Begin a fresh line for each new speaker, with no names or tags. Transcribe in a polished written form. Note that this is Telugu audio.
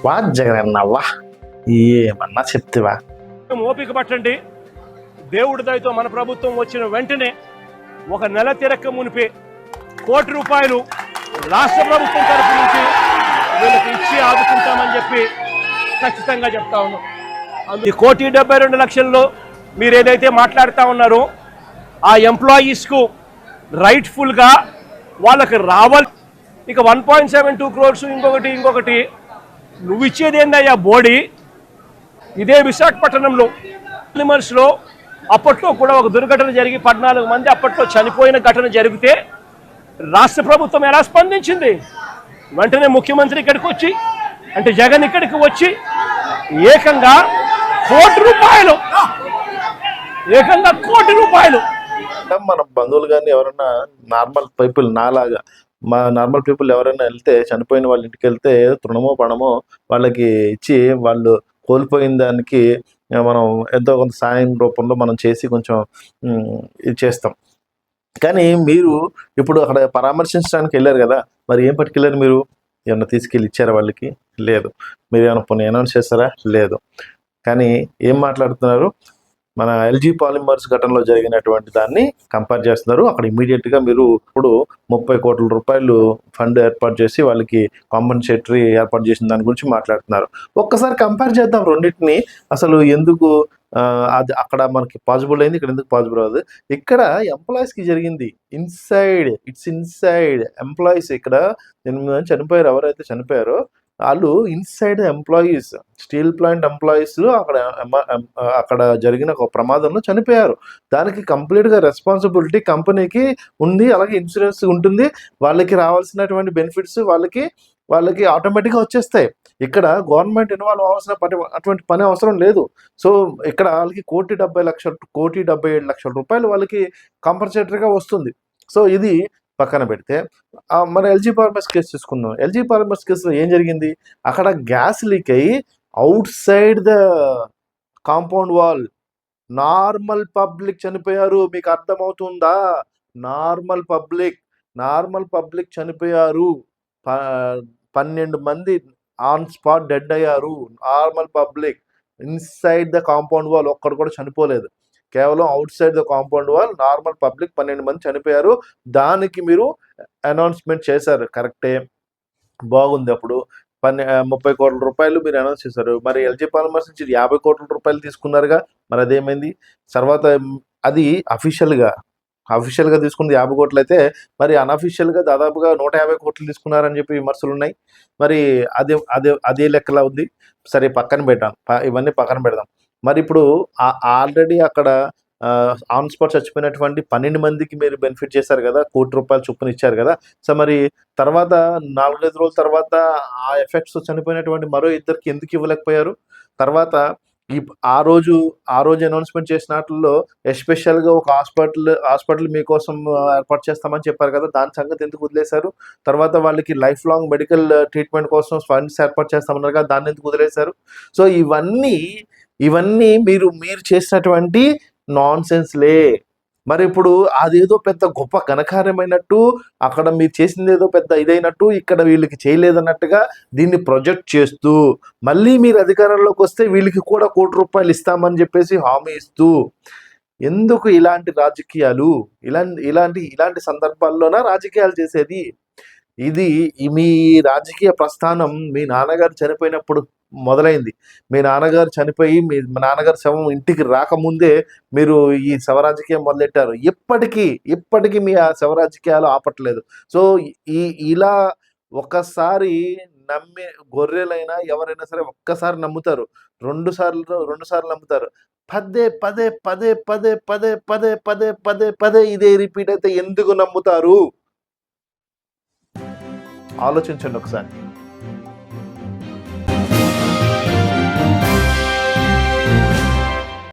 వా జగనన్నవ్వా ఏమన్నా చెప్తివా?
ఓపిక పట్టండి. దేవుడి దయతో మన ప్రభుత్వం వచ్చిన వెంటనే ఒక నెల తిరక్క మునిపే ₹1 కోటి రాష్ట్ర ప్రభుత్వం తరఫు నుంచి వీళ్ళకి ఇచ్చి ఆదుకుంటామని చెప్పి ఖచ్చితంగా చెప్తా ఉన్నాం. ఈ ₹1,72,00,000 మీరు ఏదైతే మాట్లాడుతూ ఉన్నారో ఆ ఎంప్లాయీస్కు రైట్ఫుల్గా వాళ్ళకి రావాలి. ఇక 1.72 crores ఇంకొకటి నువ్వు ఇచ్చేది ఏందయ్యా బోడీ? ఇదే విశాఖపట్నంలో పాలిమర్స్లో అప్పట్లో కూడా ఒక దుర్ఘటన జరిగి 14 మంది అప్పట్లో చనిపోయిన ఘటన జరిగితే రాష్ట్ర ప్రభుత్వం ఎలా స్పందించింది? వెంటనే ముఖ్యమంత్రి ఇక్కడికి వచ్చి, అంటే జగన్ ఇక్కడికి వచ్చి ఏకంగా ₹1,00,00,000
మన బంధువులు కానీ ఎవరైనా నార్మల్ పీపుల్ నాలాగా మా నార్మల్ పీపుల్ ఎవరైనా వెళ్తే, చనిపోయిన వాళ్ళ ఇంటికి వెళ్తే తృణమో పణమో వాళ్ళకి ఇచ్చి వాళ్ళు కోల్పోయిన దానికి మనం ఎంతో కొంత సాయం రూపంలో మనం చేసి కొంచెం ఇది చేస్తాం. కానీ మీరు ఇప్పుడు అక్కడ పరామర్శించడానికి వెళ్ళారు కదా, మరి ఏం పట్టుకెళ్ళారు? మీరు ఏమన్నా తీసుకెళ్ళి ఇచ్చారా వాళ్ళకి? లేదు. మీరు ఏమైనా పోనీ అనౌన్స్ చేస్తారా? లేదు. కానీ ఏం మాట్లాడుతున్నారు? మన ఎల్జీ పాలిమర్స్ ఘటనలో జరిగినటువంటి దాన్ని కంపేర్ చేస్తున్నారు. అక్కడ ఇమీడియట్గా మీరు ఇప్పుడు ₹30 కోట్ల ఫండ్ ఏర్పాటు చేసి వాళ్ళకి కాంపన్సేటరీ ఏర్పాటు చేసిన దాని గురించి మాట్లాడుతున్నారు. ఒక్కసారి కంపేర్ చేద్దాం రెండింటిని. అసలు ఎందుకు అది అక్కడ మనకి పాసిబుల్ అయింది, ఇక్కడ ఎందుకు పాసిబుల్ అవ్వదు? ఇక్కడ ఎంప్లాయీస్కి జరిగింది ఇన్సైడ్ ఎంప్లాయీస్. ఇక్కడ 8 మంది చనిపోయారు. ఎవరైతే చనిపోయారో వాళ్ళు inside employees, steel plant employees అక్కడ జరిగిన ఒక ప్రమాదంలో చనిపోయారు. దానికి కంప్లీట్గా రెస్పాన్సిబిలిటీ కంపెనీకి ఉంది, అలాగే ఇన్సూరెన్స్ ఉంటుంది. వాళ్ళకి రావాల్సినటువంటి బెనిఫిట్స్ వాళ్ళకి ఆటోమేటిక్గా వచ్చేస్తాయి. ఇక్కడ గవర్నమెంట్ ఇన్వాల్వ్ అవ్వాల్సిన అటువంటి పని అవసరం లేదు. సో ఇక్కడ వాళ్ళకి ₹1,77,00,000 వాళ్ళకి కాంపన్సేటరీగా వస్తుంది. సో ఇది పక్కన పెడితే మన ఎల్జీ పాలిమర్స్ కేసు తీసుకుందాం. ఎల్జీ పాలిమర్స్ కేసులో ఏం జరిగింది? అక్కడ గ్యాస్ లీక్ అయ్యి out side the compound wall normal public చనిపోయారు. మీకు అర్థమవుతుందా? నార్మల్ పబ్లిక్ చనిపోయారు. 12 మంది ఆన్ స్పాట్ డెడ్ అయ్యారు. Normal public inside the compound wall ఒక్కడు కూడా చనిపోలేదు. కేవలం out side the compound wall normal public 12 మంది చనిపోయారు. దానికి మీరు అనౌన్స్మెంట్ చేశారు, కరెక్టే, బాగుంది. అప్పుడు ₹30 కోట్ల మీరు అనౌన్స్ చేశారు. మరి ఎల్జీ పాలిమర్స్ నుంచి ₹50 కోట్ల తీసుకున్నారుగా, మరి అదేమైంది? తర్వాత అది అఫీషియల్గా తీసుకుంది 50 కోట్లు అయితే, మరి అన్అఫీషియల్గా దాదాపుగా 150 కోట్లు తీసుకున్నారని చెప్పి విమర్శలు ఉన్నాయి. మరి అదే లెక్కలా ఉంది. సరే ఇవన్నీ పక్కన పెడదాం. మరి ఇప్పుడు ఆల్రెడీ అక్కడ ఆన్ స్పాట్ చచ్చిపోయినటువంటి 12 మందికి మీరు బెనిఫిట్ చేశారు కదా, ₹1,00,00,000 చొప్పున ఇచ్చారు కదా. సో మరి తర్వాత 4-5 రోజుల తర్వాత ఆ ఎఫెక్ట్స్ చనిపోయినటువంటి మరో 2కి ఎందుకు ఇవ్వలేకపోయారు? తర్వాత ఆ రోజు అనౌన్స్మెంట్ చేసిన వాటిల్లో ఎస్పెషల్గా ఒక హాస్పిటల్ మీకోసం ఏర్పాటు చేస్తామని చెప్పారు కదా, దాని సంగతి ఎందుకు వదిలేశారు? తర్వాత వాళ్ళకి లైఫ్ లాంగ్ మెడికల్ ట్రీట్మెంట్ కోసం ఫండ్స్ ఏర్పాటు చేస్తామన్నారు కదా, దాన్ని ఎందుకు వదిలేశారు? సో ఇవన్నీ మీరు చేసినటువంటి నాన్ సెన్స్లే. మరి ఇప్పుడు అదేదో పెద్ద గొప్ప ఘనకార్యమైనట్టు, అక్కడ మీరు చేసింది ఏదో పెద్ద ఇదైనట్టు, ఇక్కడ వీళ్ళకి చేయలేదన్నట్టుగా దీన్ని ప్రొజెక్ట్ చేస్తూ, మళ్ళీ మీరు అధికారంలోకి వస్తే వీళ్ళకి కూడా ₹1,00,00,000 ఇస్తామని చెప్పేసి హామీ ఇస్తూ, ఎందుకు ఇలాంటి రాజకీయాలు? ఇలాంటి సందర్భాల్లోనా రాజకీయాలు చేసేది? ఇది మీ రాజకీయ ప్రస్థానం మీ నాన్నగారు చనిపోయినప్పుడు మొదలైంది. మీ నాన్నగారు చనిపోయి మీ నాన్నగారు శవం ఇంటికి రాకముందే మీరు ఈ శవరాజకీయం మొదలెట్టారు. ఇప్పటికీ మీ ఆ శవరాజకీయాలు ఆపట్లేదు. సో ఇలా ఒకసారి నమ్మే గొర్రెలైనా ఎవరైనా సరే ఒక్కసారి నమ్ముతారు, రెండు సార్లు నమ్ముతారు. పదే ఇదే రిపీట్ అయితే ఎందుకు నమ్ముతారు? ఆలోచించండి ఒకసారి.